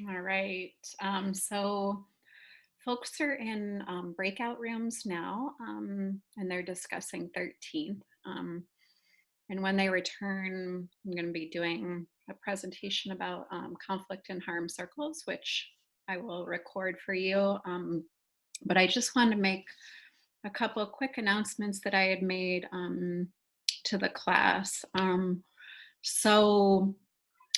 All right. So folks are in breakout rooms now, and they're discussing 13th. And when they return, I'm going to be doing a presentation about conflict and harm circles, which I will record for you. But I just wanted to make a couple of quick announcements that I had made to the class. So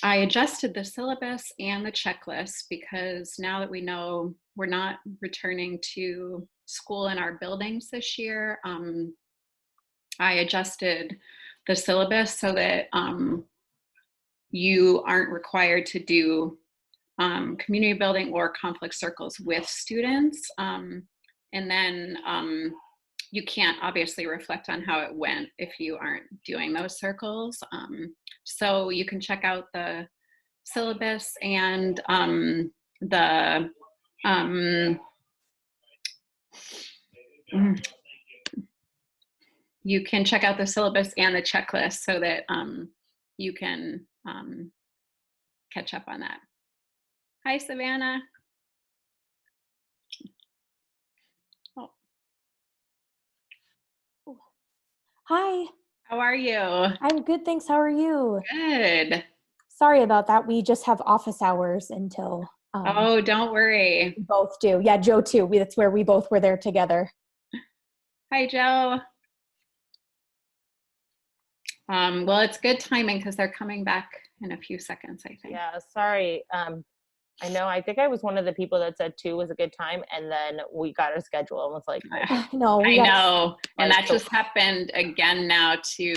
I adjusted the syllabus and the checklist because now that we know we're not returning to school in our buildings this year, I adjusted the syllabus so that you aren't required to do community building or conflict circles with students. And then you can't obviously reflect on how it went if you aren't doing those circles. So you can check out the syllabus and the you can check out the syllabus and the checklist so that you can catch up on that. Hi, Savannah. Oh. Hi. How are you? I'm good, thanks. How are you? Good. Sorry about that. We just have office hours until Oh, don't worry. we both do. Yeah, Joe too. That's where we both were there together. Hi, Joe. Well, it's good timing because they're coming back in a few seconds, I think. Yeah, sorry. I think I was one of the people that said 2 was a good time, and then we got our schedule and was like, No, I know. And Like, that just happened again now too.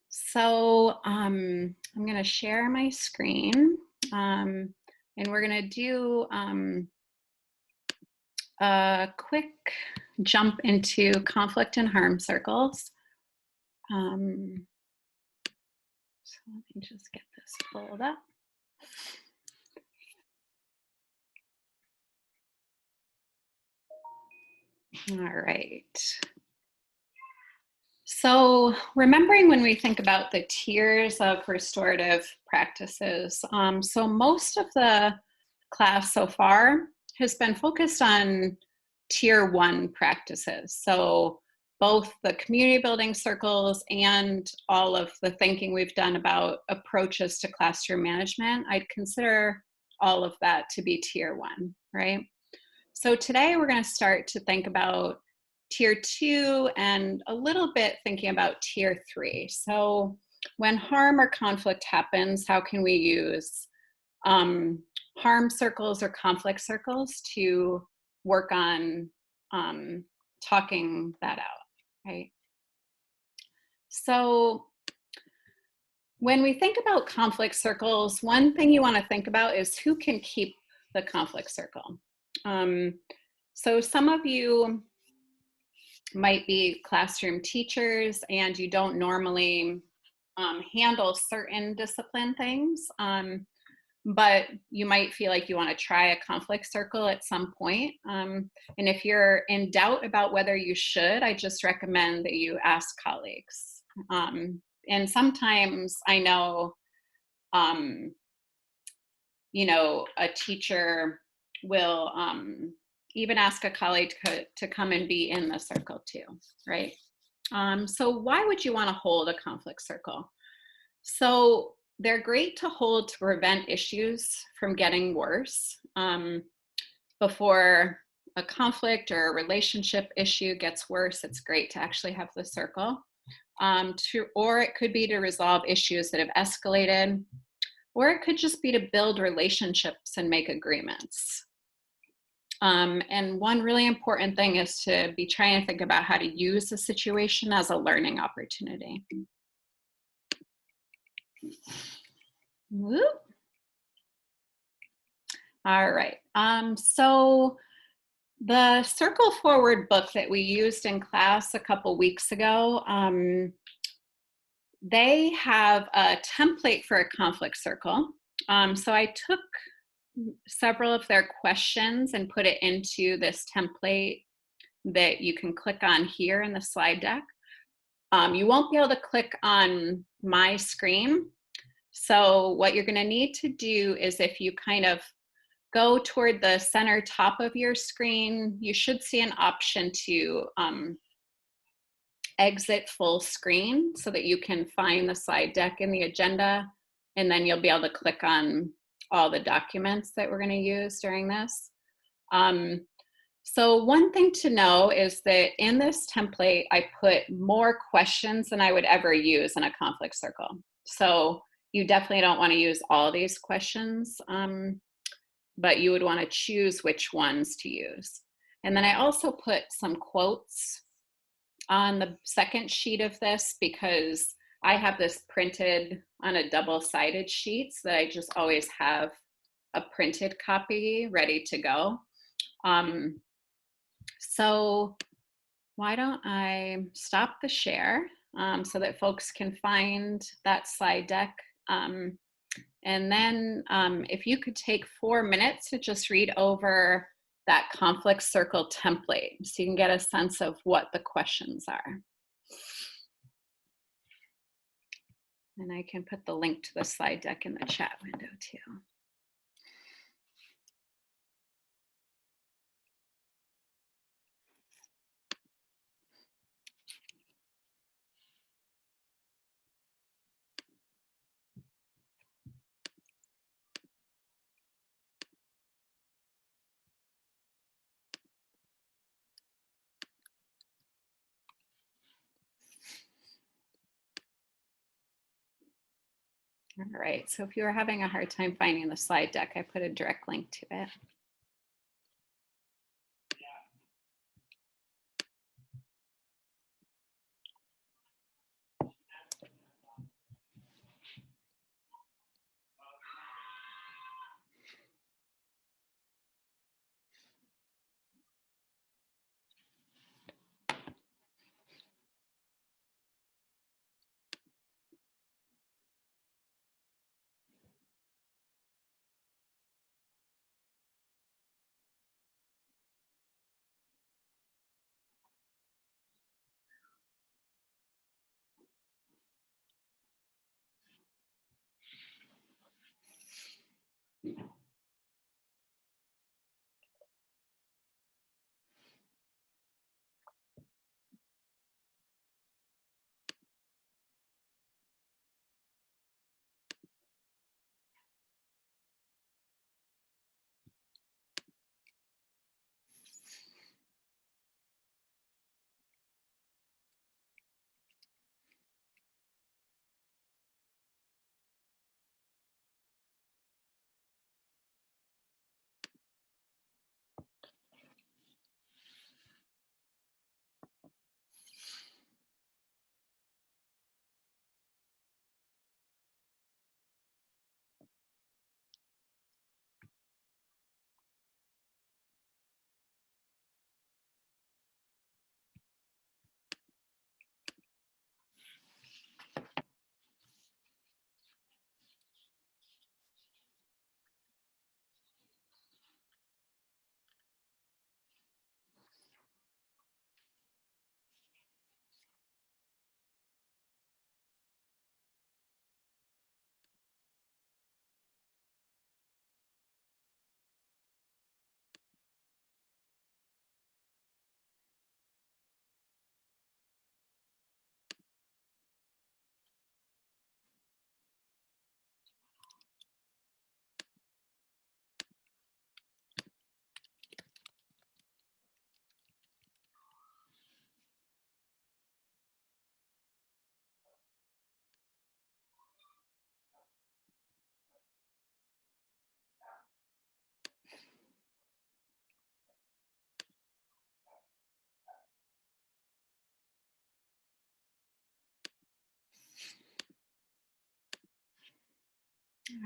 So I'm going to share my screen and we're going to do a quick jump into conflict and harm circles. So let me just get this pulled up. All right. So remembering when we think about the tiers of restorative practices, so most of the class so far has been focused on tier 1 practices. So both the community building circles and all of the thinking we've done about approaches to classroom management, I'd consider all of that to be tier 1, right? So today we're going to start to think about tier 2 and a little bit thinking about tier 3. So when harm or conflict happens, how can we use harm circles or conflict circles to work on talking that out, right? So when we think about conflict circles, one thing you want to think about is who can keep the conflict circle. So some of you might be classroom teachers and you don't normally handle certain discipline things, but you might feel like you want to try a conflict circle at some point. And if you're in doubt about whether you should, I just recommend that you ask colleagues. And sometimes I know, a teacher will even ask a colleague to come and be in the circle too, right? So why would you want to hold a conflict circle? So they're great to hold to prevent issues from getting worse. Before a conflict or a relationship issue gets worse, it's great to actually have the circle. Or it could be to resolve issues that have escalated, or it could just be to build relationships and make agreements. And one really important thing is to be trying to think about how to use the situation as a learning opportunity. Whoop. All right. So the Circle Forward book that we used in class a couple weeks ago, they have a template for a conflict circle. So I took several of their questions and put it into this template that you can click on here in the slide deck. You won't be able to click on my screen, So what you're going to need to do is, if you kind of go toward the center top of your screen, you should see an option to exit full screen so that you can find the slide deck in the agenda, and then you'll be able to click on all the documents that we're going to use during this. So one thing to know is that in this template, I put more questions than I would ever use in a conflict circle. So you definitely don't want to use all these questions, but you would want to choose which ones to use. And then I also put some quotes on the second sheet of this, because I have this printed on a double-sided sheet so that I just always have a printed copy ready to go. So why don't I stop the share so that folks can find that slide deck. And then if you could take 4 minutes to just read over that conflict circle template so you can get a sense of what the questions are. And I can put the link to the slide deck in the chat window too. All right, so if you were having a hard time finding the slide deck, I put a direct link to it.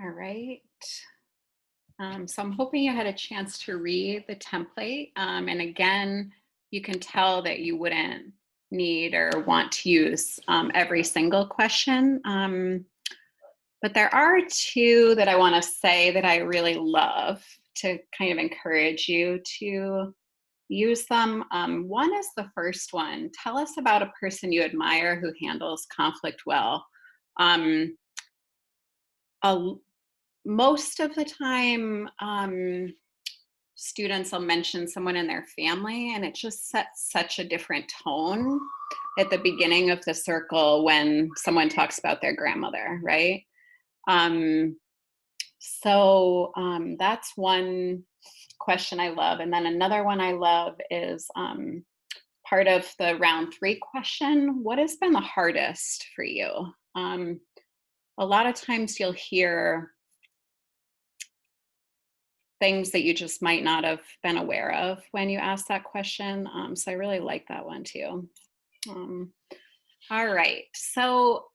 All right. So I'm hoping you had a chance to read the template. And again, you can tell that you wouldn't need or want to use every single question. But there are two that I want to say that I really love to kind of encourage you to use them. One is the first one. Tell us about a person you admire who handles conflict well. a, most of the time, students will mention someone in their family, and it just sets such a different tone at the beginning of the circle when someone talks about their grandmother, right? Um, that's one question I love. And then another one I love is part of the round 3 question: what has been the hardest for you? Um, a lot of times you'll hear things that you just might not have been aware of when you ask that question. So I really like that one too. Um, all right, so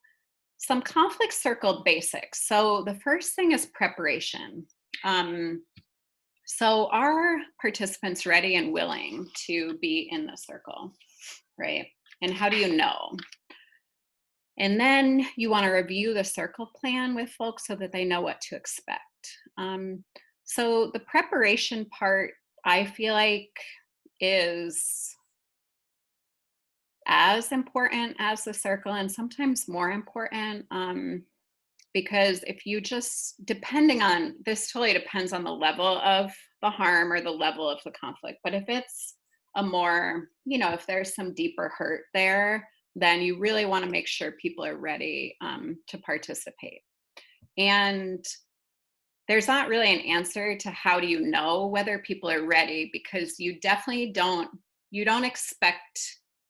some conflict circle basics. So the first thing is preparation. Um, so are participants ready and willing to be in the circle, right? And how do you know? And then you want to review the circle plan with folks so that they know what to expect. Um, so the preparation part, I feel like, is as important as the circle, and sometimes more important, because if you just, depending on, this totally depends on the level of the harm or the level of the conflict. But if it's a more, if there's some deeper hurt there, then you really want to make sure people are ready to participate. And there's not really an answer to how do you know whether people are ready, because you definitely don't expect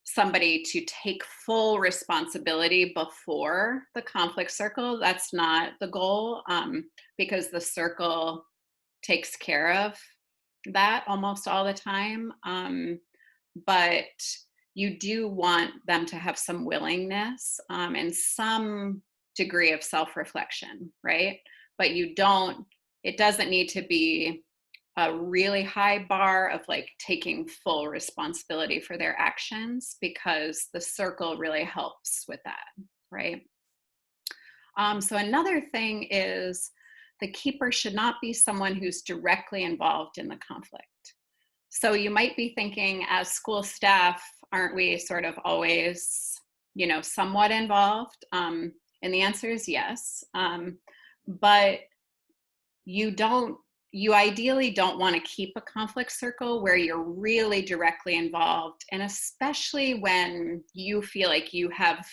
somebody to take full responsibility before the conflict circle. That's not the goal, because the circle takes care of that almost all the time. But you do want them to have some willingness and some degree of self-reflection, right? But it doesn't need to be a really high bar of like taking full responsibility for their actions, because the circle really helps with that, right? So another thing is the keeper should not be someone who's directly involved in the conflict. So you might be thinking, as school staff, aren't we sort of always, somewhat involved? And the answer is yes. But you ideally don't want to keep a conflict circle where you're really directly involved, and especially when you feel like you have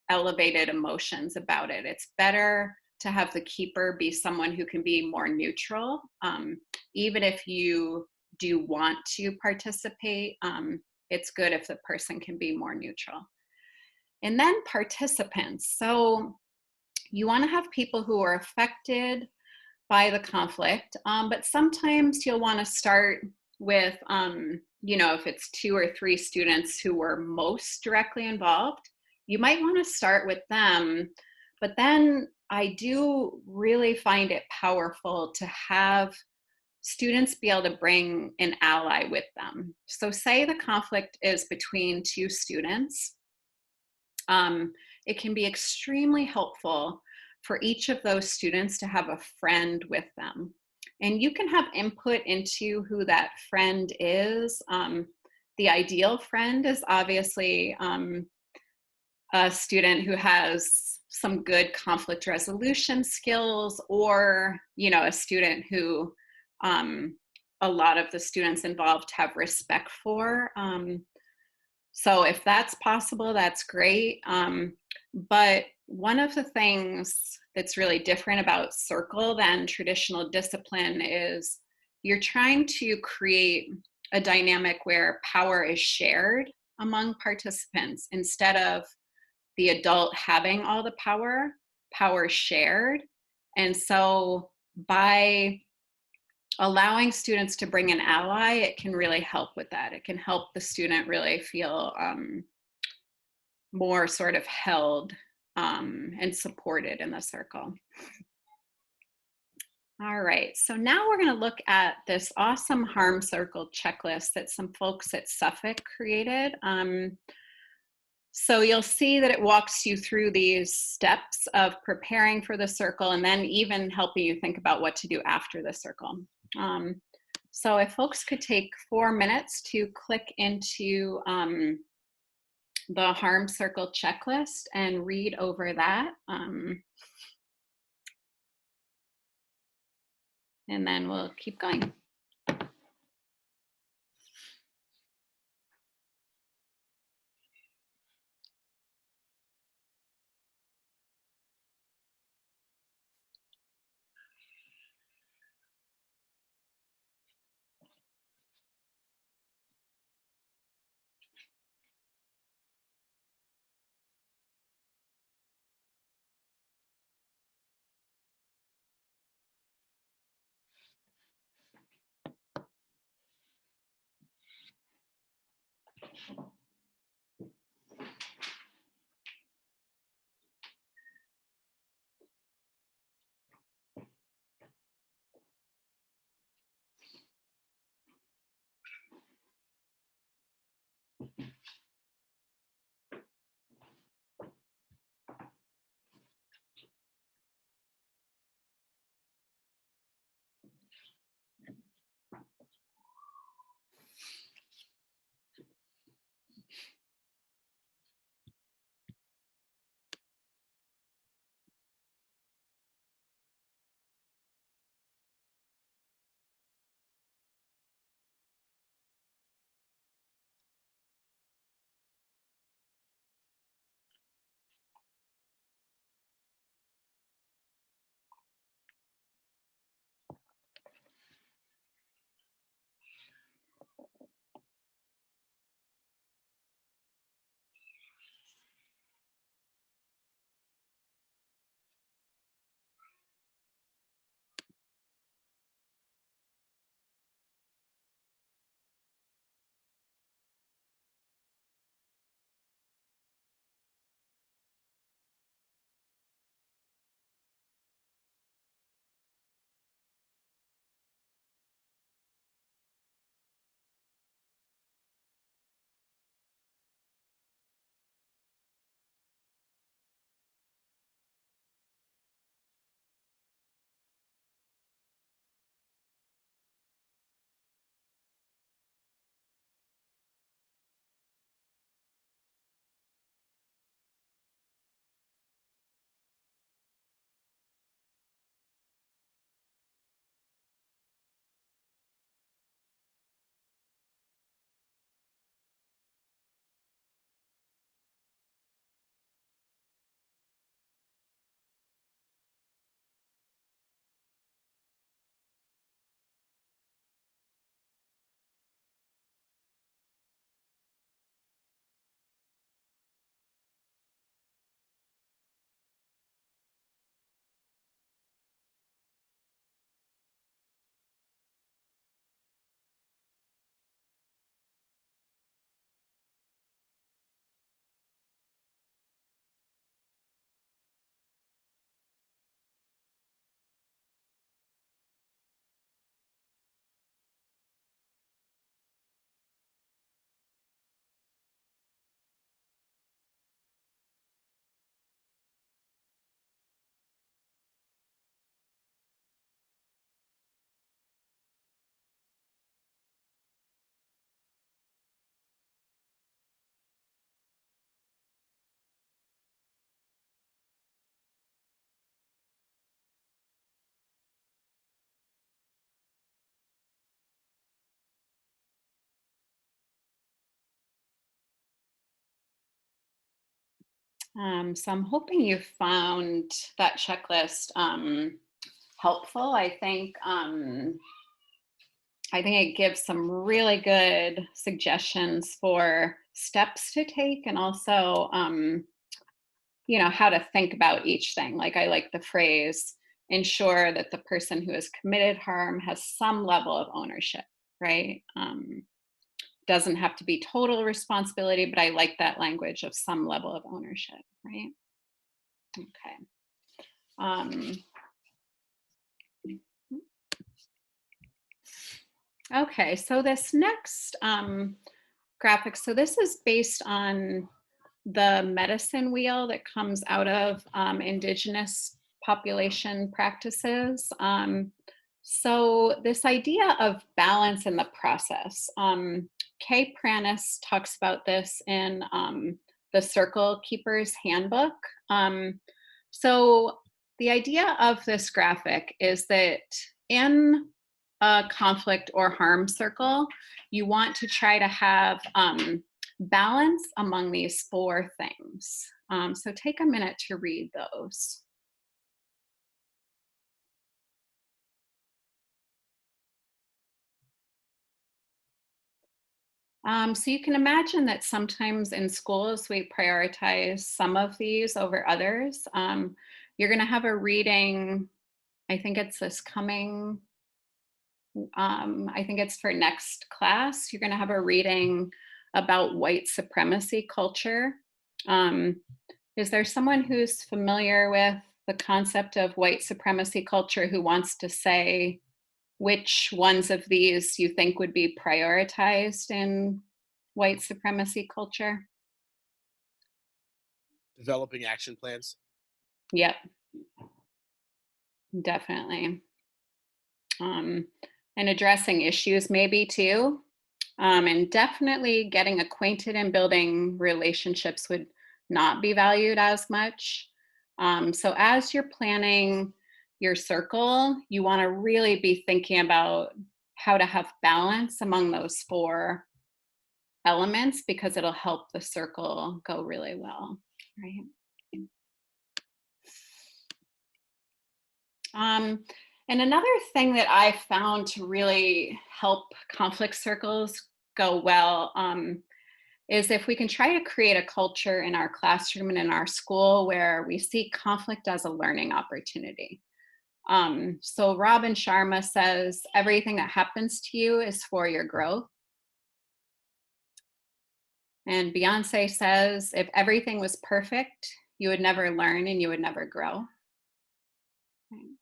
elevated emotions about it. It's better to have the keeper be someone who can be more neutral, even if you do want to participate. It's good if the person can be more neutral. And then participants. So you want to have people who are affected by the conflict, but sometimes you'll want to start with, if it's 2 or 3 students who were most directly involved, you might want to start with them. But then I do really find it powerful to have students be able to bring an ally with them. So say the conflict is between 2 students. It can be extremely helpful for each of those students to have a friend with them. And you can have input into who that friend is. The ideal friend is obviously a student who has some good conflict resolution skills, or, a student who a lot of the students involved have respect for. So if that's possible, that's great. But one of the things that's really different about circle than traditional discipline is you're trying to create a dynamic where power is shared among participants. Instead of the adult having all the power shared. And so by allowing students to bring an ally, it can really help with that. It can help the student really feel more sort of held and supported in the circle. All right, so now we're going to look at this awesome harm circle checklist that some folks at Suffolk created. So you'll see that it walks you through these steps of preparing for the circle, and then even helping you think about what to do after the circle. So if folks could take 4 minutes to click into the harm circle checklist and read over that. and then we'll keep going. So I'm hoping you found that checklist helpful. I think it gives some really good suggestions for steps to take, and also how to think about each thing. Like, I like the phrase, ensure that the person who has committed harm has some level of ownership, right? Doesn't have to be total responsibility, but I like that language of some level of ownership, right? Okay. Um, okay, so this next graphic, so this is based on the medicine wheel that comes out of indigenous population practices. So this idea of balance in the process, Kay Pranis talks about this in the Circle Keeper's Handbook. So the idea of this graphic is that in a conflict or harm circle, you want to try to have balance among these 4 things. So take a minute to read those. So you can imagine that sometimes in schools we prioritize some of these over others. You're going to have a reading, I think it's this coming, I think it's for next class. You're going to have a reading about white supremacy culture. Um, is there someone who's familiar with the concept of white supremacy culture who wants to say which ones of these you think would be prioritized in white supremacy culture? Developing action plans. Yep, definitely. Um, and addressing issues maybe too. And definitely getting acquainted and building relationships would not be valued as much. So as you're planning your circle, you want to really be thinking about how to have balance among those 4 elements because it'll help the circle go really well, right? And another thing that I found to really help conflict circles go well is if we can try to create a culture in our classroom and in our school where we see conflict as a learning opportunity. So Robin Sharma says, everything that happens to you is for your growth. And Beyonce says, if everything was perfect, you would never learn and you would never grow. Right.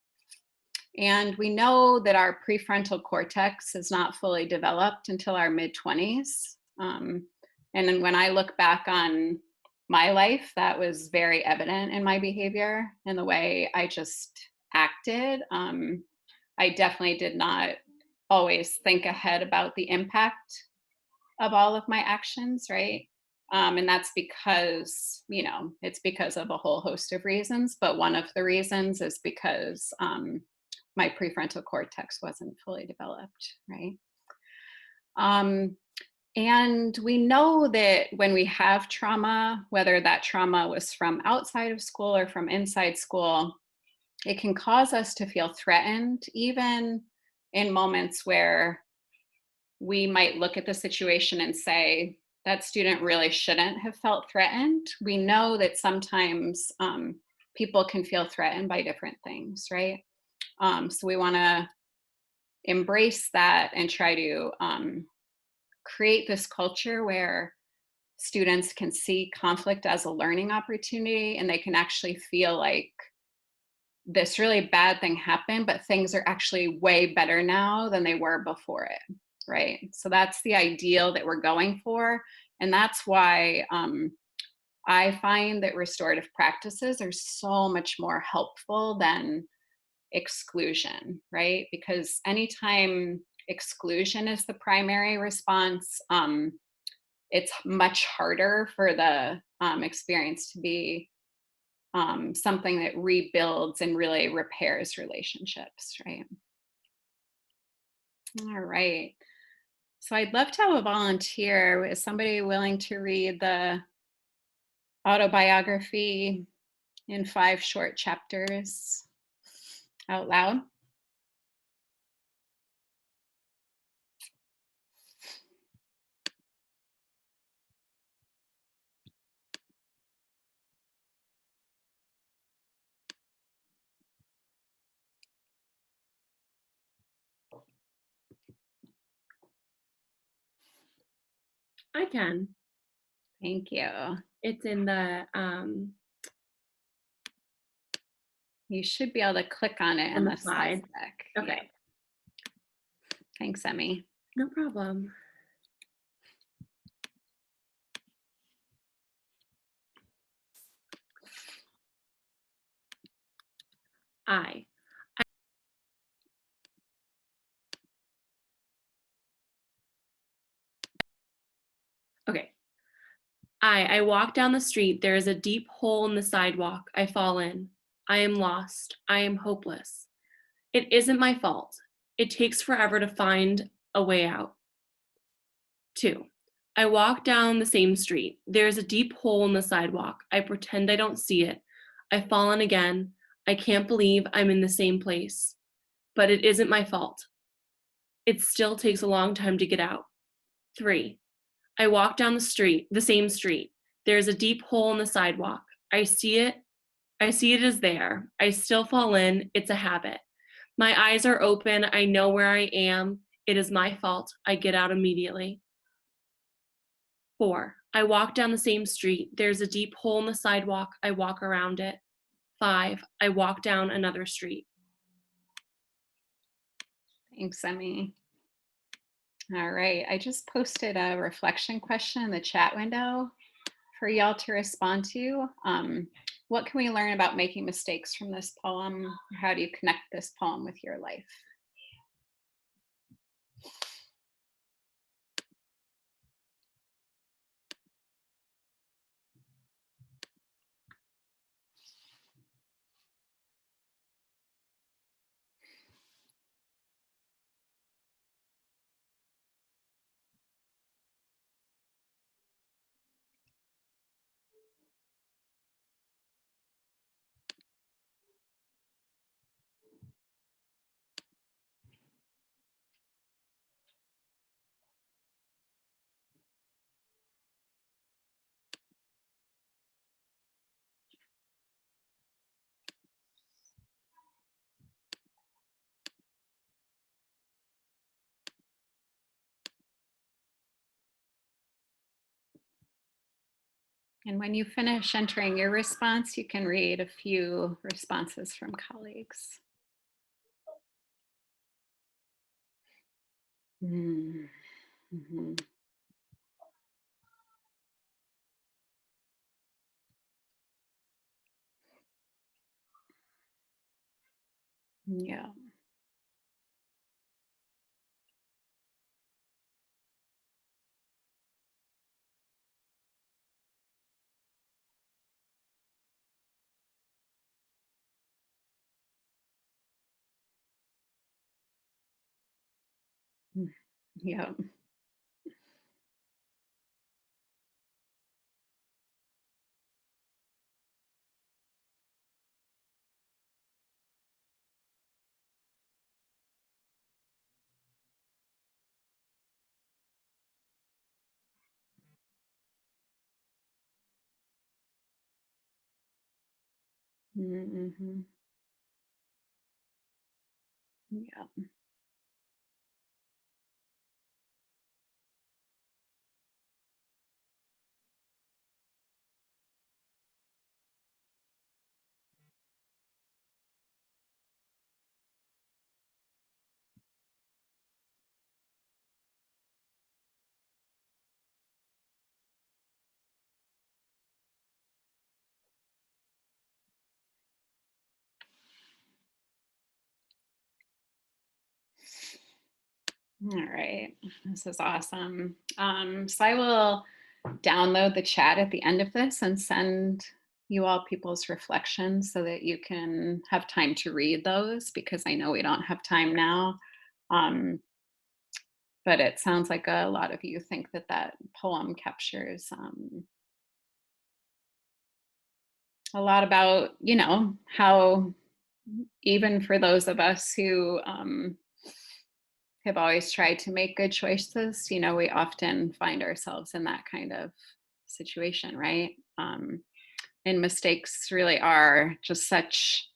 And we know that our prefrontal cortex is not fully developed until our mid-20s. And then when I look back on my life, that was very evident in my behavior and the way I just acted. I definitely did not always think ahead about the impact of all of my actions, right? And that's because, it's because of a whole host of reasons. But one of the reasons is because my prefrontal cortex wasn't fully developed, right? And we know that when we have trauma, whether that trauma was from outside of school or from inside school, it can cause us to feel threatened, even in moments where we might look at the situation and say, that student really shouldn't have felt threatened. We know that sometimes people can feel threatened by different things, right? So we want to embrace that and try to create this culture where students can see conflict as a learning opportunity and they can actually feel like this really bad thing happened, but things are actually way better now than they were before it, right? So that's the ideal that we're going for. And that's why I find that restorative practices are so much more helpful than exclusion, right? Because anytime exclusion is the primary response, it's much harder for the experience to be something that rebuilds and really repairs relationships, right? All right. So I'd love to have a volunteer. Is somebody willing to read the autobiography in 5 short chapters out loud? I can. Thank you. It's in the You should be able to click on it On in the the slide. slide deck. Okay. Yeah. Thanks, Emmy. No problem. I. Okay. I walk down the street. There is a deep hole in the sidewalk. I fall in. I am lost. I am hopeless. It isn't my fault. It takes forever to find a way out. 2. I walk down the same street. There's a deep hole in the sidewalk. I pretend I don't see it. I've fallen again. I can't believe I'm in the same place. But it isn't my fault. It still takes a long time to get out. 3. I walk down the same street. There's a deep hole in the sidewalk. I see it. I see it is there. I still fall in. It's a habit. My eyes are open. I know where I am. It is my fault. I get out immediately. 4. I walk down the same street. There's a deep hole in the sidewalk. I walk around it. 5. I walk down another street. Thanks, Emmy. All right, I just posted a reflection question in the chat window for y'all to respond to. What can we learn about making mistakes from this poem? How do you connect this poem with your life? And when you finish entering your response, you can read a few responses from colleagues. Mm-hmm. Yeah. Yeah. Mm-hmm. Yeah. All right. This is awesome. So I will download the chat at the end of this and send you all people's reflections so that you can have time to read those, because I know we don't have time now. But it sounds like a lot of you think that that poem captures a lot about, you know, how even for those of us who have always tried to make good choices, you know, we often find ourselves in that kind of situation, right? And mistakes really are just such,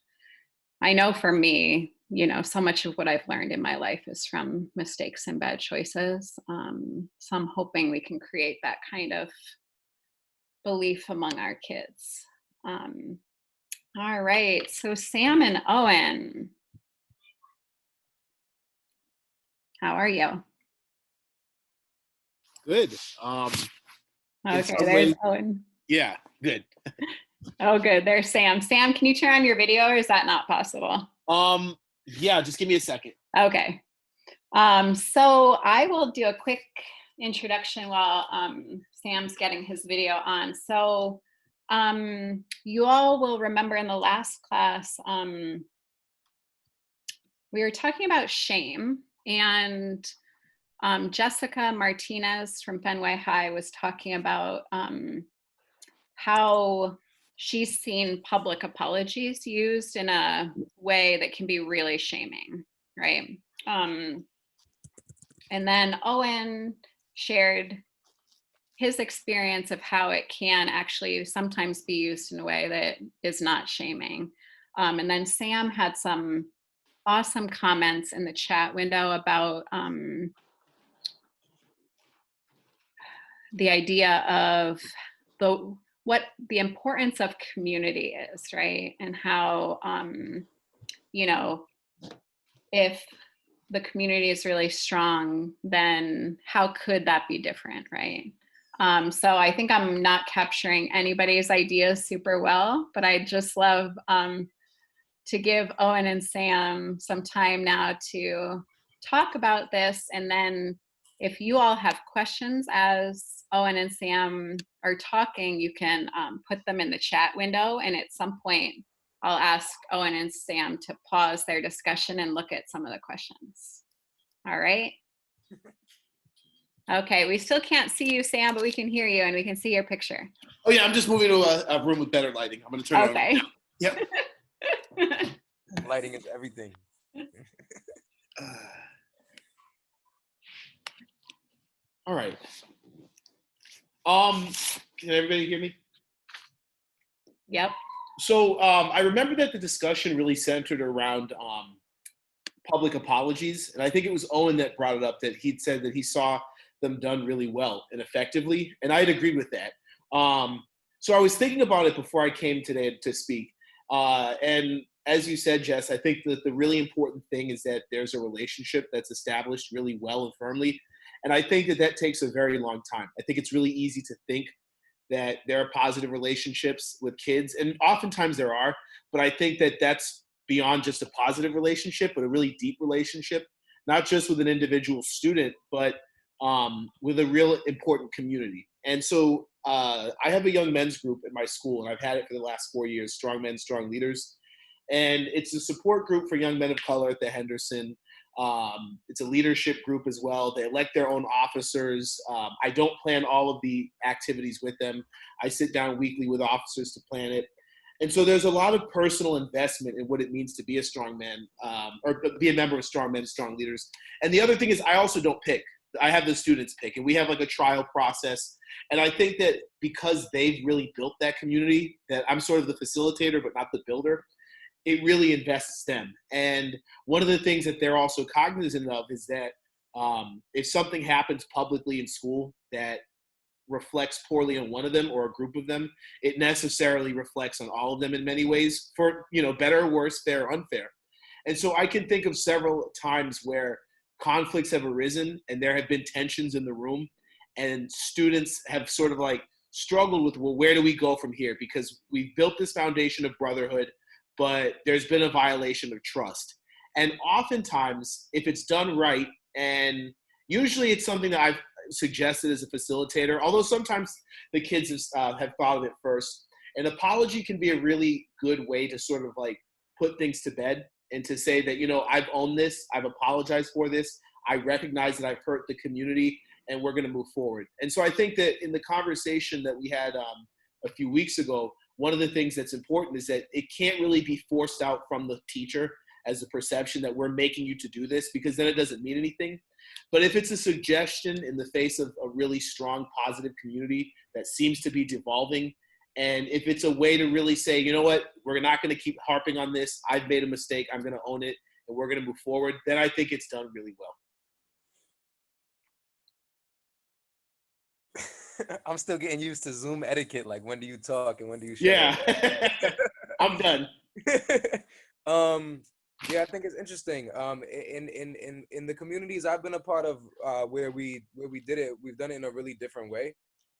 I know for me, you know, so much of what I've learned in my life is from mistakes and bad choices. So I'm hoping we can create that kind of belief among our kids. All right, so Sam and Owen, how are you? Good. In Okay, some there's ways, Owen. yeah, good. Oh, good. There's Sam. Sam, can you turn on your video, or is that not possible? Yeah, just give me a second. Okay. So I will do a quick introduction while Sam's getting his video on. So You all will remember in the last class, we were talking about shame, and Jessica Martinez from Fenway High was talking about how she's seen public apologies used in a way that can be really shaming, right? And then Owen shared his experience of how it can actually sometimes be used in a way that is not shaming. And then Sam had some awesome comments in the chat window about the idea of what the importance of community is, right? And how, you know, if the community is really strong, then how could that be different, right? So I think I'm not capturing anybody's ideas super well, but I just love to give Owen and Sam some time now to talk about this. And then if you all have questions as Owen and Sam are talking, you can put them in the chat window. And at some point, I'll ask Owen and Sam to pause their discussion and look at some of the questions. All right. Okay, we still can't see you, Sam, but we can hear you and we can see your picture. Oh yeah, I'm just moving to a room with better lighting. I'm gonna turn it on. Okay. Yep. Lighting is everything. All right. Can everybody hear me? Yep. So I remember that the discussion really centered around public apologies, and I think it was Owen that brought it up, that he'd said that he saw them done really well and effectively, and I had agreed with that. So I was thinking about it before I came today to speak, and as you said, Jess, I think that the really important thing is that there's a relationship that's established really well and firmly, and I think that that takes a very long time. I think it's really easy to think that there are positive relationships with kids, and oftentimes there are, but I think that that's beyond just a positive relationship, but a really deep relationship, not just with an individual student, but with a real important community. And so I have a young men's group at my school, and I've had it for the last 4 years, Strong Men, Strong Leaders. And it's a support group for young men of color at the Henderson. It's a leadership group as well. They elect their own officers. I don't plan all of the activities with them. I sit down weekly with officers to plan it. And so there's a lot of personal investment in what it means to be a strong man, or be a member of Strong Men, Strong Leaders. And the other thing is I also don't pick. I have the students pick, and we have like a trial process. And I think that because they've really built that community, that I'm sort of the facilitator, but not the builder, it really invests them. And one of the things that they're also cognizant of is that if something happens publicly in school that reflects poorly on one of them or a group of them, it necessarily reflects on all of them in many ways, for, you know, better or worse, fair or unfair. And so I can think of several times where conflicts have arisen and there have been tensions in the room, and students have sort of like struggled with, well, where do we go from here? Because we've built this foundation of brotherhood, but there's been a violation of trust. And oftentimes, if it's done right, and usually it's something that I've suggested as a facilitator, although sometimes the kids have thought of it first, an apology can be a really good way to sort of like put things to bed and to say that, you know, I've owned this, I've apologized for this, I recognize that I've hurt the community, and we're going to move forward. And so I think that in the conversation that we had a few weeks ago, one of the things that's important is that it can't really be forced out from the teacher as the perception that we're making you to do this, because then it doesn't mean anything. But if it's a suggestion in the face of a really strong, positive community that seems to be devolving, and if it's a way to really say, you know what, we're not going to keep harping on this, I've made a mistake, I'm going to own it, and we're going to move forward, then I think it's done really well. I'm still getting used to Zoom etiquette. Like, when do you talk and when do you shut up? Yeah, I'm done. Yeah, I think it's interesting. In the communities I've been a part of, where we did it, we've done it in a really different way,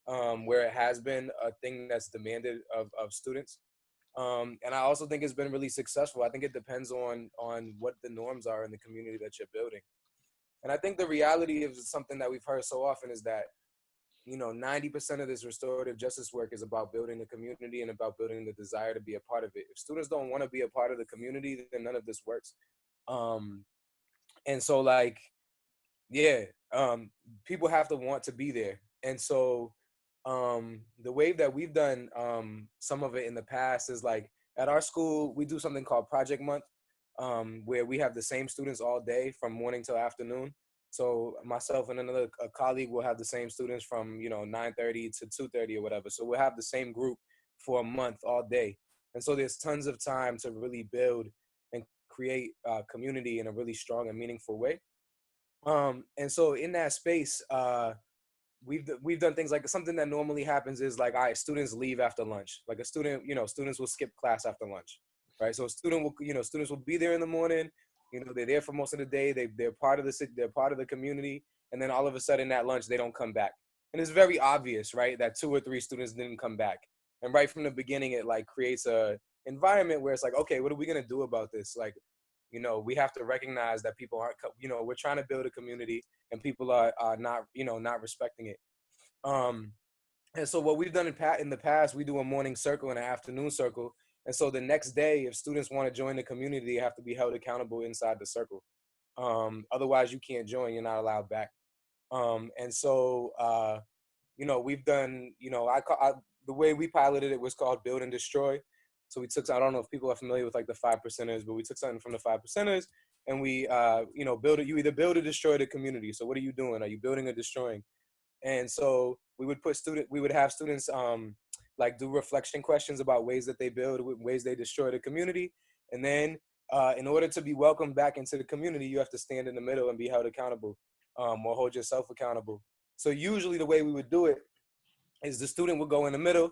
where it has been a thing that's demanded of students. And I also think it's been really successful. I think it depends on what the norms are in the community that you're building. And I think the reality of something that we've heard so often is that 90% of this restorative justice work is about building the community and about building the desire to be a part of it. If students don't want to be a part of the community, then none of this works. And so like, yeah, people have to want to be there. And so the way that we've done some of it in the past is like at our school, we do something called Project Month, where we have the same students all day from morning till afternoon. So myself and another colleague will have the same students from 9:30 to 2:30 or whatever. So we'll have the same group for a month all day. And so there's tons of time to really build and create community in a really strong and meaningful way. And so in that space, we've done things like something that normally happens is like, all right, students leave after lunch. Like a student, students will skip class after lunch, right? So a student will, students will be there in the morning. They're there for most of the day. They're part of the city, they're part of the community, and then all of a sudden at lunch they don't come back. And it's very obvious, right, that 2 or 3 students didn't come back. And right from the beginning, it like creates a environment where it's like, okay, what are we gonna do about this? Like, we have to recognize that people aren't, we're trying to build a community and people are not, not respecting it. And so what we've done in the past, we do a morning circle and an afternoon circle. And so the next day, if students want to join the community, they have to be held accountable inside the circle. Otherwise, you can't join. You're not allowed back. And so, we've done, the way we piloted it was called Build and Destroy. So we took, I don't know if people are familiar with like the 5%ers, but we took something from the 5%ers and we, you either build or destroy the community. So what are you doing? Are you building or destroying? And so we would have students like do reflection questions about ways that they build, ways they destroy the community. And then in order to be welcomed back into the community, you have to stand in the middle and be held accountable or hold yourself accountable. So usually the way we would do it is the student would go in the middle.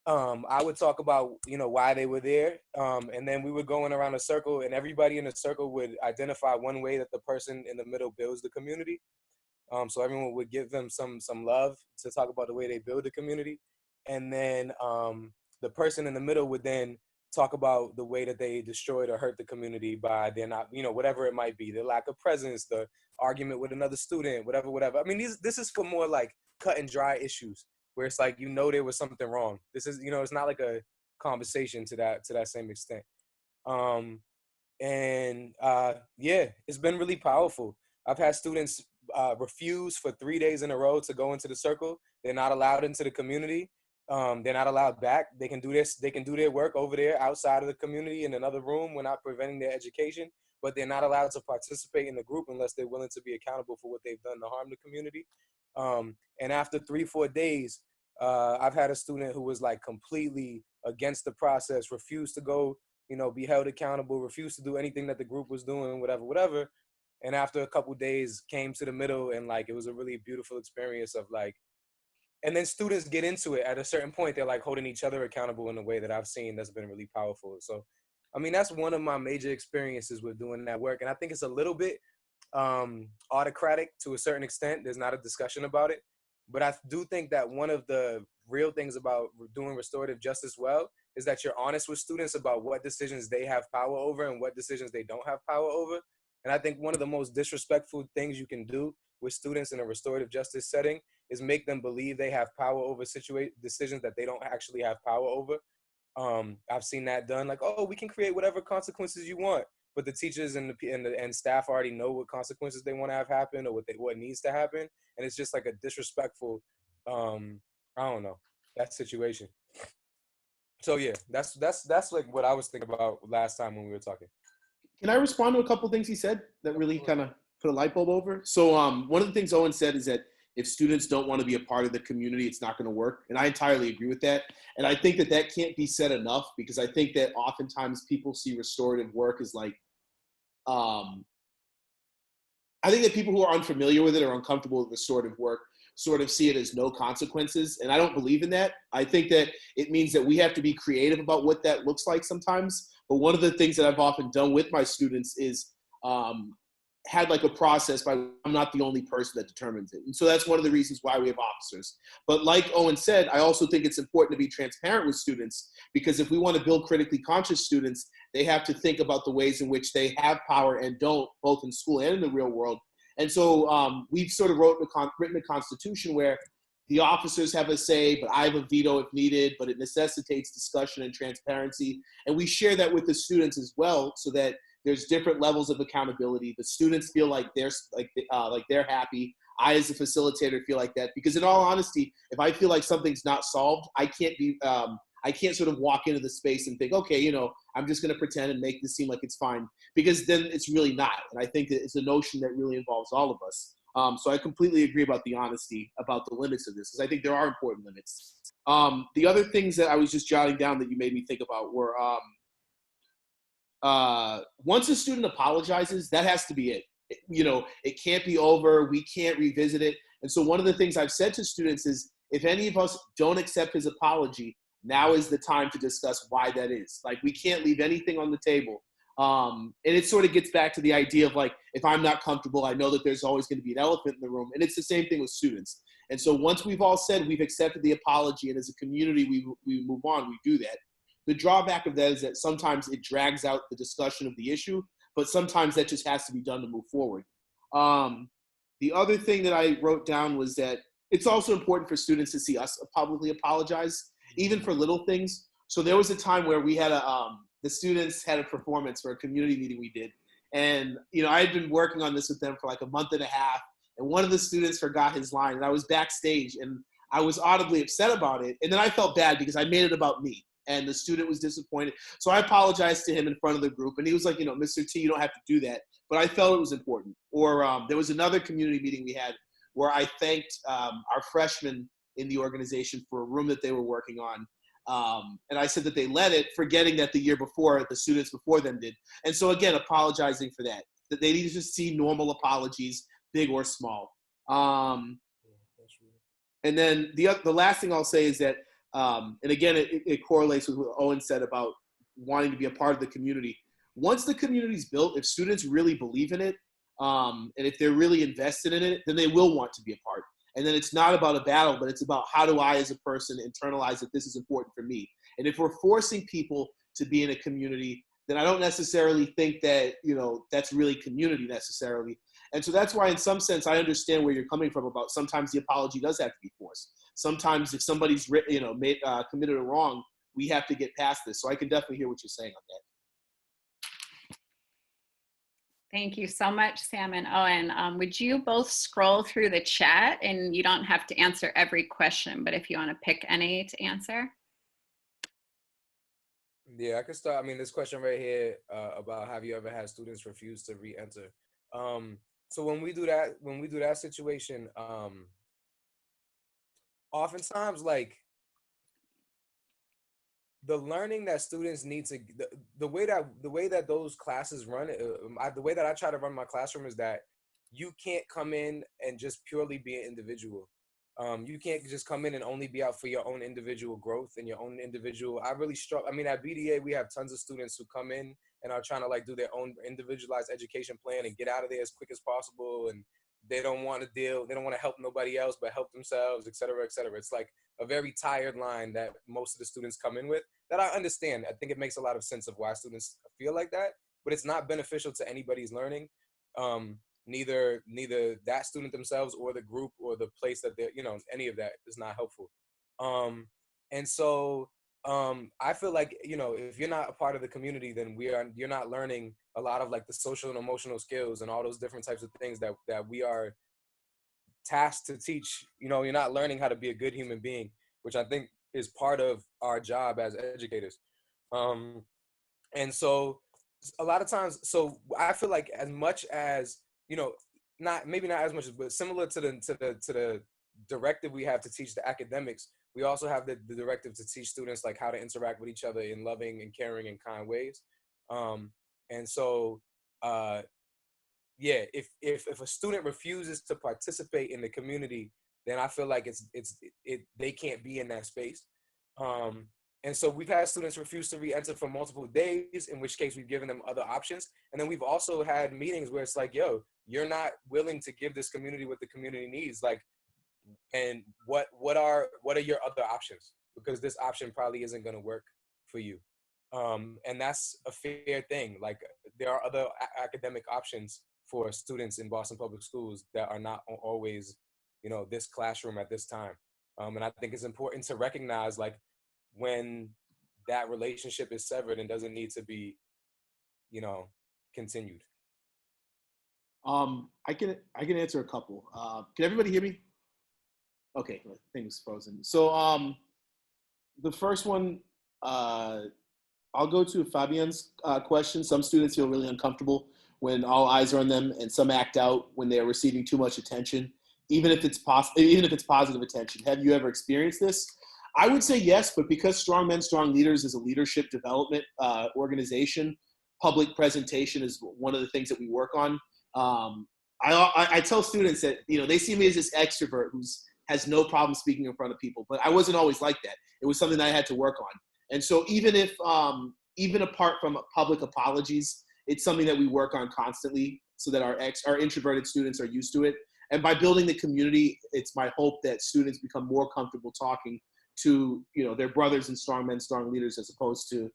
I would talk about, why they were there. And then we would go in around a circle and everybody in the circle would identify one way that the person in the middle builds the community. So everyone would give them some love to talk about the way they build the community. And then the person in the middle would then talk about the way that they destroyed or hurt the community by their not, whatever it might be, the lack of presence, the argument with another student, whatever. I mean, this is for more like cut and dry issues where it's like, there was something wrong. This is, it's not like a conversation to that same extent. Yeah, it's been really powerful. I've had students refuse for 3 days in a row to go into the circle. They're not allowed into the community. They're not allowed back. They can do this. They can do their work over there outside of the community in another room. We're not preventing their education, but they're not allowed to participate in the group unless they're willing to be accountable for what they've done to harm the community. And after 3-4 days, I've had a student who was like completely against the process, refused to go, be held accountable, refused to do anything that the group was doing, whatever. And after a couple days came to the middle and like, it was a really beautiful experience of like, and then students get into it at a certain point, they're like holding each other accountable in a way that I've seen that's been really powerful. So, I mean, that's one of my major experiences with doing that work. And I think it's a little bit autocratic to a certain extent. There's not a discussion about it. But I do think that one of the real things about doing restorative justice well is that you're honest with students about what decisions they have power over and what decisions they don't have power over. And I think one of the most disrespectful things you can do with students in a restorative justice setting is make them believe they have power over decisions that they don't actually have power over. I've seen that done like, oh, we can create whatever consequences you want, but the teachers and staff already know what consequences they want to have happen or what needs to happen, and it's just like a disrespectful, I don't know, that situation. So yeah, that's like what I was thinking about last time when we were talking. Can I respond to a couple of things he said that really kind of put a light bulb over? So one of the things Owen said is that if students don't want to be a part of the community, it's not going to work. And I entirely agree with that. And I think that can't be said enough because I think that oftentimes people see restorative work as like, I think that people who are unfamiliar with it or uncomfortable with restorative work sort of see it as no consequences. And I don't believe in that. I think that it means that we have to be creative about what that looks like sometimes. But one of the things that I've often done with my students is had like a process by I'm not the only person that determines it. And so that's one of the reasons why we have officers. But like Owen said, I also think it's important to be transparent with students because if we want to build critically conscious students, they have to think about the ways in which they have power and don't, both in school and in the real world. And so we've sort of written a constitution where the officers have a say, but I have a veto if needed, but it necessitates discussion and transparency. And we share that with the students as well, so that there's different levels of accountability. The students feel like they're happy. I, as a facilitator, feel like that, because in all honesty, if I feel like something's not solved, I can't sort of walk into the space and think, okay, I'm just going to pretend and make this seem like it's fine, because then it's really not. And I think that it's a notion that really involves all of us. So I completely agree about the honesty about the limits of this, because I think there are important limits. The other things that I was just jotting down that you made me think about were, once a student apologizes, that has to be it. It can't be over. We can't revisit it. And so one of the things I've said to students is, if any of us don't accept his apology, now is the time to discuss why that is. Like, we can't leave anything on the table. And it sort of gets back to the idea of, like, if I'm not comfortable, I know that there's always going to be an elephant in the room. And it's the same thing with students. And so once we've all said we've accepted the apology, and as a community we move on, we do that. The drawback of that is that sometimes it drags out the discussion of the issue, but sometimes that just has to be done to move forward. The other thing that I wrote down was that it's also important for students to see us publicly apologize, even for little things. So there was a time where we had the students had a performance for a community meeting we did. And, I had been working on this with them for like a month and a half. And one of the students forgot his line, and I was backstage and I was audibly upset about it. And then I felt bad because I made it about me, and the student was disappointed. So I apologized to him in front of the group, and he was like, Mr. T, you don't have to do that. But I felt it was important. Or there was another community meeting we had where I thanked our freshmen in the organization for a room that they were working on. And I said that they led it, forgetting that the year before, the students before them did. And so again, apologizing for that they need to just see normal apologies, big or small. And then the last thing I'll say is that, and again, it correlates with what Owen said about wanting to be a part of the community. Once the community's built, if students really believe in it, and if they're really invested in it, then they will want to be a part. And then it's not about a battle, but it's about, how do I as a person internalize that this is important for me? And if we're forcing people to be in a community, then I don't necessarily think that, that's really community necessarily. And so that's why, in some sense, I understand where you're coming from about sometimes the apology does have to be forced. Sometimes if somebody's, committed a wrong, we have to get past this. So I can definitely hear what you're saying on that. Thank you so much, Sam and Owen. Would you both scroll through the chat? And you don't have to answer every question, but if you want to pick any to answer. Yeah, I can start. I mean, this question right here about, have you ever had students refuse to re-enter? So when we do that situation, oftentimes, like, the learning that students need to, the way that those classes run, the way that I try to run my classroom is that you can't come in and just purely be an individual. You can't just come in and only be out for your own individual growth and your own individual. I really struggle. I mean, at BDA, we have tons of students who come in and are trying to, like, do their own individualized education plan and get out of there as quick as possible. And they don't want to help nobody else, but help themselves, et cetera, et cetera. It's like a very tired line that most of the students come in with, that I understand. I think it makes a lot of sense of why students feel like that, but it's not beneficial to anybody's learning. Neither that student themselves or the group or the place that they're, any of that is not helpful. And so I feel like, if you're not a part of the community, then you're not learning a lot of, like, the social and emotional skills and all those different types of things that we are tasked to teach. You're not learning how to be a good human being, which I think is part of our job as educators. And so a lot of times, so I feel like, as much as, maybe not as much, but similar to the directive we have to teach the academics, we also have the directive to teach students, like, how to interact with each other in loving and caring and kind ways. And so, if a student refuses to participate in the community, then I feel like they can't be in that space. And so we've had students refuse to re-enter for multiple days, in which case we've given them other options. And then we've also had meetings where it's like, yo, you're not willing to give this community what the community needs. Like, and what are your other options? Because this option probably isn't going to work for you. And that's a fair thing. Like, there are other academic options for students in Boston Public Schools that are not always, this classroom at this time. And I think it's important to recognize like when that relationship is severed and doesn't need to be, continued. I can answer a couple. Can everybody hear me? Okay, my thing was frozen. So the first one, I'll go to Fabien's question. Some students feel really uncomfortable when all eyes are on them, and some act out when they are receiving too much attention, even if it's positive attention. Have you ever experienced this? I would say yes, but because Strong Men, Strong Leaders is a leadership development organization, public presentation is one of the things that we work on. I tell students that they see me as this extrovert who has no problem speaking in front of people, but I wasn't always like that. It was something that I had to work on. And so even apart from public apologies, it's something that we work on constantly so that our introverted students are used to it. And by building the community, it's my hope that students become more comfortable talking to their brothers and strong men, strong leaders, as opposed to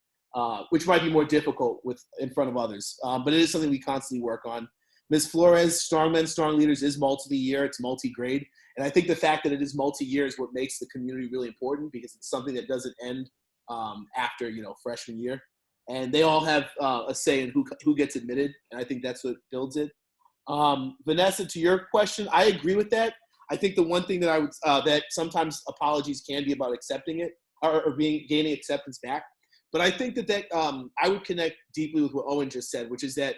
which might be more difficult in front of others. But it is something we constantly work on. Ms. Flores, Strong Men, Strong Leaders is multi-year, it's multi-grade. And I think the fact that it is multi-year is what makes the community really important, because it's something that doesn't end after freshman year. And they all have a say in who gets admitted, and I think that's what builds it. Vanessa, to your question, I agree with that. I think the one thing that I would that sometimes apologies can be about accepting it or gaining acceptance back. But I think that I would connect deeply with what Owen just said, which is that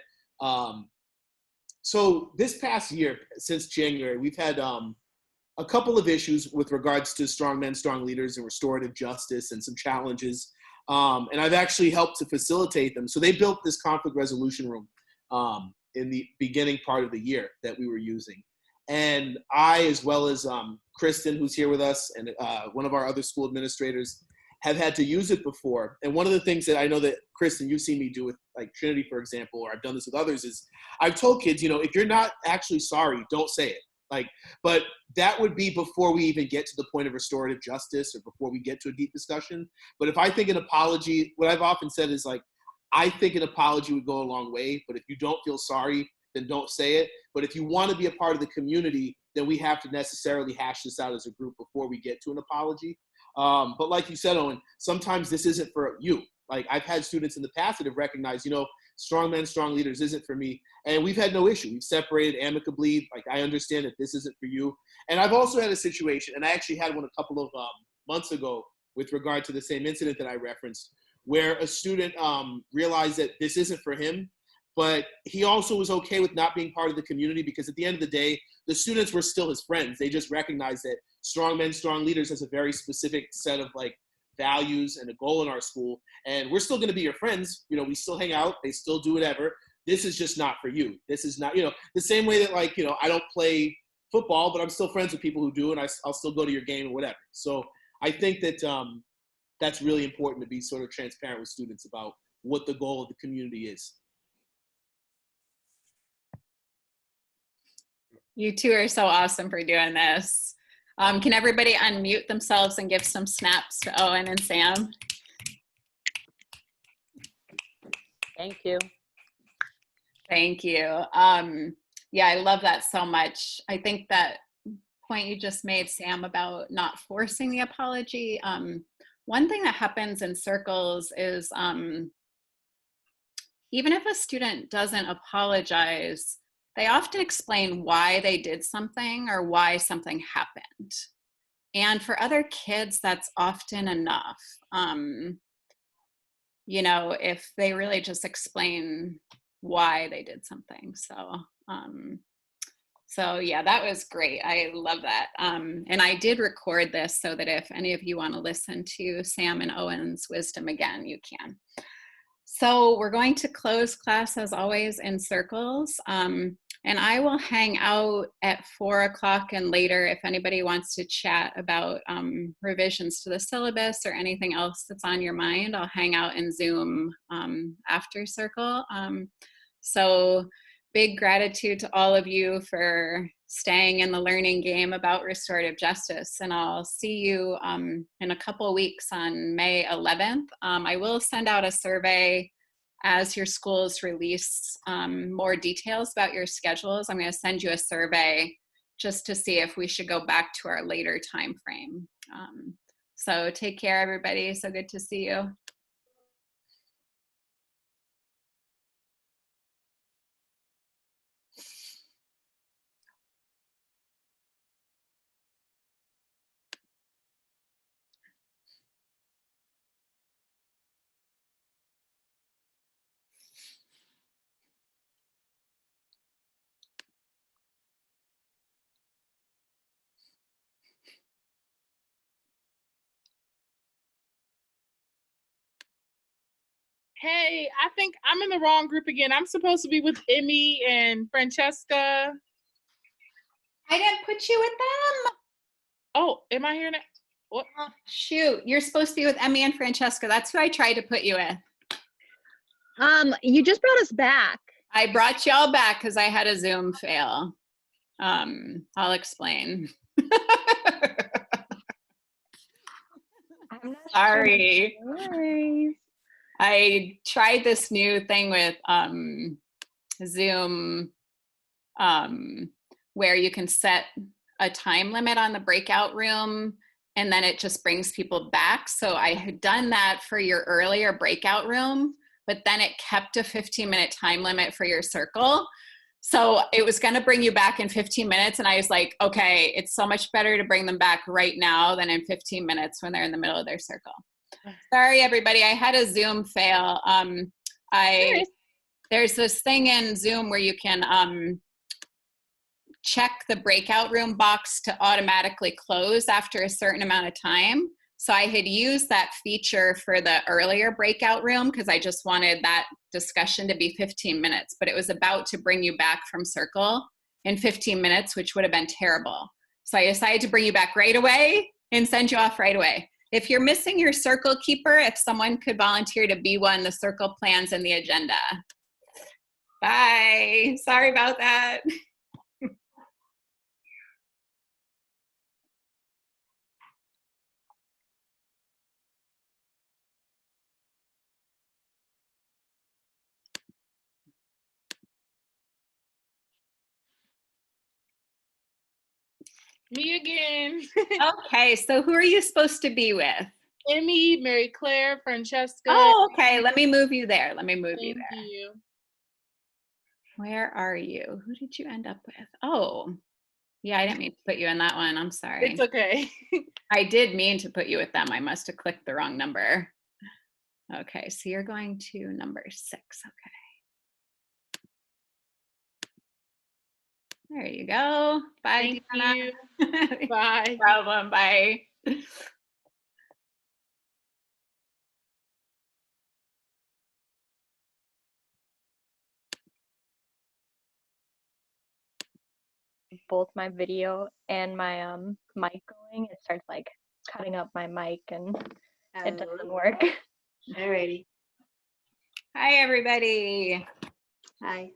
so this past year, since January, we've had a couple of issues with regards to strong men, strong leaders, and restorative justice, and some challenges. And I've actually helped to facilitate them. So they built this conflict resolution room in the beginning part of the year that we were using. And I, as well as Kristen, who's here with us, and one of our other school administrators, have had to use it before. And one of the things that I know that, Kristen, you've seen me do with like Trinity, for example, or I've done this with others, is I've told kids, if you're not actually sorry, don't say it. But that would be before we even get to the point of restorative justice or before we get to a deep discussion. But if I think an apology, what I've often said is I think an apology would go a long way, but if you don't feel sorry, then don't say it. But if you want to be a part of the community, then we have to necessarily hash this out as a group before we get to an apology. But like you said, Owen, sometimes this isn't for you. I've had students in the past that have recognized, strong men, strong leaders isn't for me. And we've had no issue. We've separated amicably. I understand that this isn't for you. And I've also had a situation, and I actually had one a couple of months ago with regard to the same incident that I referenced, where a student realized that this isn't for him, but he also was okay with not being part of the community, because at the end of the day, the students were still his friends. They just recognized that strong men, strong leaders has a very specific set of values and a goal in our school. And we're still going to be your friends. We still hang out. They still do whatever. This is just not for you. This is not, the same way that I don't play football, but I'm still friends with people who do, and I'll still go to your game or whatever. So I think that that's really important, to be sort of transparent with students about what the goal of the community is. You two are so awesome for doing this. Can everybody unmute themselves and give some snaps to Owen and Sam? Thank you. Thank you. Yeah, I love that so much. I think that point you just made, Sam, about not forcing the apology. One thing that happens in circles is even if a student doesn't apologize, they often explain why they did something or why something happened. And for other kids, that's often enough. If they really just explain why they did something. So yeah, that was great. I love that. And I did record this so that if any of you want to listen to Sam and Owen's wisdom again, you can. So we're going to close class as always in circles. And I will hang out at 4 o'clock and later if anybody wants to chat about revisions to the syllabus or anything else that's on your mind. I'll hang out in Zoom after circle. So big gratitude to all of you for staying in the learning game about restorative justice. And I'll see you in a couple weeks on May 11th. I will send out a survey as your schools release more details about your schedules. I'm going to send you a survey just to see if we should go back to our later time frame. So take care, everybody. So good to see you. Hey, I think I'm in the wrong group again. I'm supposed to be with Emmy and Francesca. I didn't put you with them. Oh, am I here now? What? Oh, shoot, you're supposed to be with Emmy and Francesca. That's who I tried to put you with. You just brought us back. I brought y'all back because I had a Zoom fail. I'll explain. I'm not Sorry. sure. No worries. I tried this new thing with Zoom where you can set a time limit on the breakout room and then it just brings people back. So I had done that for your earlier breakout room, but then it kept a 15-minute time limit for your circle. So it was going to bring you back in 15 minutes. And I was like, okay, it's so much better to bring them back right now than in 15 minutes when they're in the middle of their circle. Sorry, everybody. I had a Zoom fail. There's this thing in Zoom where you can check the breakout room box to automatically close after a certain amount of time. So I had used that feature for the earlier breakout room because I just wanted that discussion to be 15 minutes, but it was about to bring you back from circle in 15 minutes, which would have been terrible. So I decided to bring you back right away and send you off right away. If you're missing your circle keeper, if someone could volunteer to be one, the circle plans and the agenda. Bye. Sorry about that. Me again. Okay, so who are you supposed to be with? Emmy, Mary Claire, Francesca. Oh, okay. Let me move you there. Let me move you Thank there. you. Where are you? Who did you end up with? Oh, yeah, I didn't mean to put you in that one. I'm sorry. It's okay. I did mean to put you with them. I must have clicked the wrong number. Okay, so you're going to number 6. Okay. There you go. Bye, Thank Deanna. you. Bye. No problem. Bye. Both my video and my mic going. It starts like cutting up my mic and it doesn't work. Alrighty. Hi, everybody. Hi.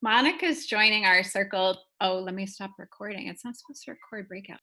Monica's joining our circle. Oh, let me stop recording. It's not supposed to record breakout.